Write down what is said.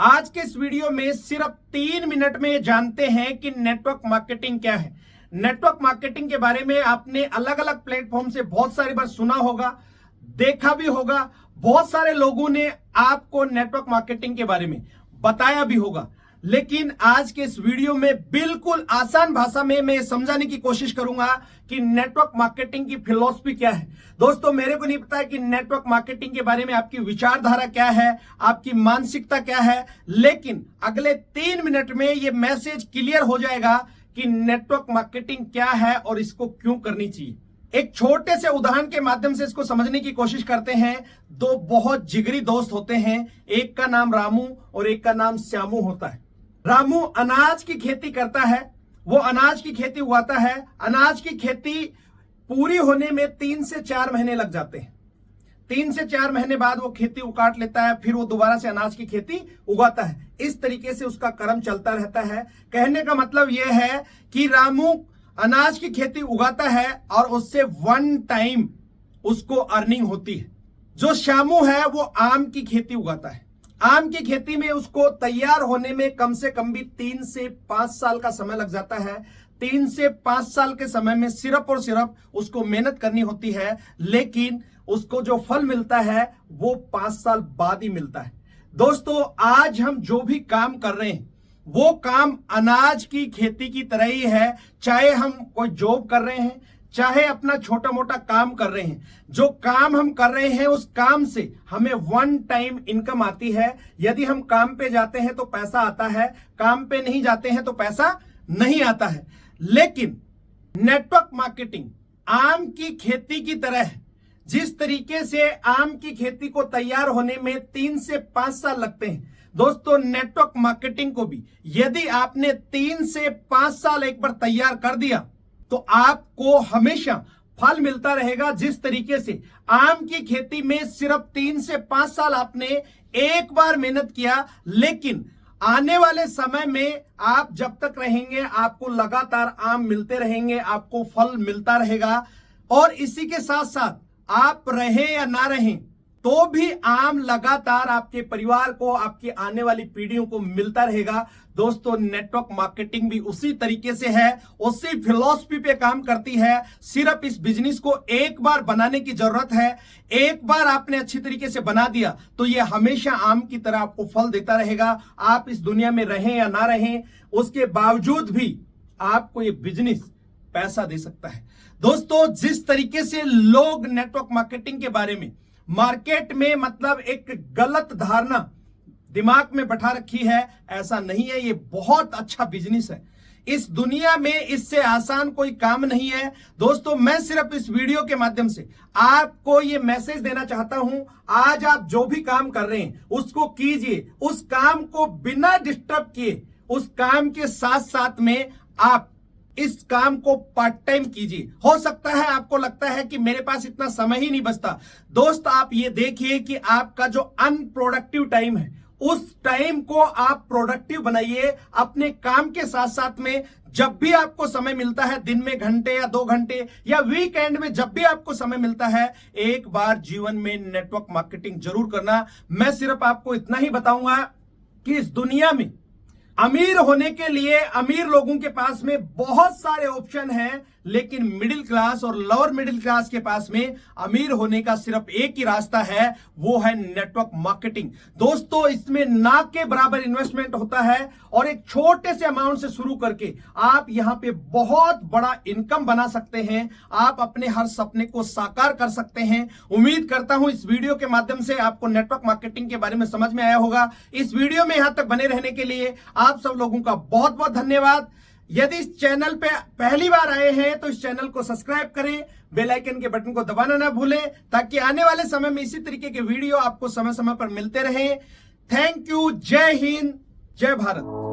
आज के इस वीडियो में सिर्फ 3 मिनट में जानते हैं कि नेटवर्क मार्केटिंग क्या है। नेटवर्क मार्केटिंग के बारे में आपने अलग अलग प्लेटफॉर्म से बहुत सारी बार सुना होगा, देखा भी होगा। बहुत सारे लोगों ने आपको नेटवर्क मार्केटिंग के बारे में बताया भी होगा, लेकिन आज के इस वीडियो में बिल्कुल आसान भाषा में मैं समझाने की कोशिश करूंगा कि नेटवर्क मार्केटिंग की फिलॉसफी क्या है। दोस्तों, मेरे को नहीं पता है कि नेटवर्क मार्केटिंग के बारे में आपकी विचारधारा क्या है, आपकी मानसिकता क्या है, लेकिन अगले 3 मिनट में यह मैसेज क्लियर हो जाएगा कि नेटवर्क मार्केटिंग क्या है और इसको क्यों करनी चाहिए। एक छोटे से उदाहरण के माध्यम से इसको समझने की कोशिश करते हैं। दो बहुत जिगरी दोस्त होते हैं, एक का नाम रामू और एक का नाम श्यामू होता है। रामू अनाज की खेती करता है, वो अनाज की खेती उगाता है। अनाज की खेती पूरी होने में 3 से 4 महीने लग जाते हैं। 3 से 4 महीने बाद वो खेती उकाट लेता है, फिर वो दोबारा से अनाज की खेती उगाता है। इस तरीके से उसका क्रम चलता रहता है। कहने का मतलब यह है कि रामू अनाज की खेती उगाता है और उससे 1 टाइम उसको अर्निंग होती है। जो श्यामू है वो आम की खेती उगाता है। आम की खेती में उसको तैयार होने में कम से कम भी 3 से 5 साल का समय लग जाता है। 3 से 5 साल के समय में सिर्फ और सिर्फ उसको मेहनत करनी होती है, लेकिन उसको जो फल मिलता है वो 5 साल बाद ही मिलता है। दोस्तों, आज हम जो भी काम कर रहे हैं वो काम अनाज की खेती की तरह ही है। चाहे हम कोई जॉब कर रहे हैं, चाहे अपना छोटा मोटा काम कर रहे हैं, जो काम हम कर रहे हैं उस काम से हमें 1 टाइम इनकम आती है। यदि हम काम पे जाते हैं तो पैसा आता है, काम पे नहीं जाते हैं तो पैसा नहीं आता है। लेकिन नेटवर्क मार्केटिंग आम की खेती की तरह है। जिस तरीके से आम की खेती को तैयार होने में 3 से 5 साल लगते हैं, दोस्तों नेटवर्क मार्केटिंग को भी यदि आपने 3 से 5 साल एक बार तैयार कर दिया तो आपको हमेशा फल मिलता रहेगा। जिस तरीके से आम की खेती में सिर्फ 3 से 5 साल आपने एक बार मेहनत किया, लेकिन आने वाले समय में आप जब तक रहेंगे आपको लगातार आम मिलते रहेंगे, आपको फल मिलता रहेगा। और इसी के साथ साथ आप रहे या ना रहें तो भी आम लगातार आपके परिवार को, आपकी आने वाली पीढ़ियों को मिलता रहेगा। दोस्तों, नेटवर्क मार्केटिंग भी उसी तरीके से है, उसी फिलॉसफी पे काम करती है। सिर्फ इस बिजनेस को एक बार बनाने की जरूरत है। एक बार आपने अच्छी तरीके से बना दिया तो ये हमेशा आम की तरह आपको फल देता रहेगा। आप इस दुनिया में रहें या ना रहें, उसके बावजूद भी आपको ये बिजनेस पैसा दे सकता है। दोस्तों, जिस तरीके से लोग नेटवर्क मार्केटिंग के बारे में मार्केट में मतलब एक गलत धारणा दिमाग में बैठा रखी है, ऐसा नहीं है। ये बहुत अच्छा बिजनेस है। इस दुनिया में इससे आसान कोई काम नहीं है। दोस्तों, मैं सिर्फ इस वीडियो के माध्यम से आपको ये मैसेज देना चाहता हूं, आज आप जो भी काम कर रहे हैं उसको कीजिए। उस काम को बिना डिस्टर्ब किए, उस काम के साथ साथ में आप इस काम को पार्ट टाइम कीजिए। हो सकता है आपको लगता है कि मेरे पास इतना समय ही नहीं बचता। दोस्त, आप ये देखिए कि आपका जो अनप्रोडक्टिव टाइम है उस टाइम को आप प्रोडक्टिव बनाइए। अपने काम के साथ साथ में जब भी आपको समय मिलता है, दिन में घंटे या 2 घंटे या वीकेंड में जब भी आपको समय मिलता है, एक बार जीवन में नेटवर्क मार्केटिंग जरूर करना। मैं सिर्फ आपको इतना ही बताऊंगा कि इस दुनिया में अमीर होने के लिए अमीर लोगों के पास में बहुत सारे ऑप्शन हैं, लेकिन मिडिल क्लास और लोअर मिडिल क्लास के पास में अमीर होने का सिर्फ एक ही रास्ता है, वो है नेटवर्क मार्केटिंग। दोस्तों, इसमें ना के बराबर इन्वेस्टमेंट होता है और एक छोटे से अमाउंट से शुरू करके आप यहां पे बहुत बड़ा इनकम बना सकते हैं। आप अपने हर सपने को साकार कर सकते हैं। उम्मीद करता हूं इस वीडियो के माध्यम से आपको नेटवर्क मार्केटिंग के बारे में समझ में आया होगा। इस वीडियो में यहां तक बने रहने के लिए आप सब लोगों का बहुत बहुत धन्यवाद। यदि इस चैनल पे पहली बार आए हैं तो इस चैनल को सब्सक्राइब करें, बेल आइकन के बटन को दबाना ना भूलें, ताकि आने वाले समय में इसी तरीके के वीडियो आपको समय समय पर मिलते रहें। Thank you. जय हिंद, जय भारत।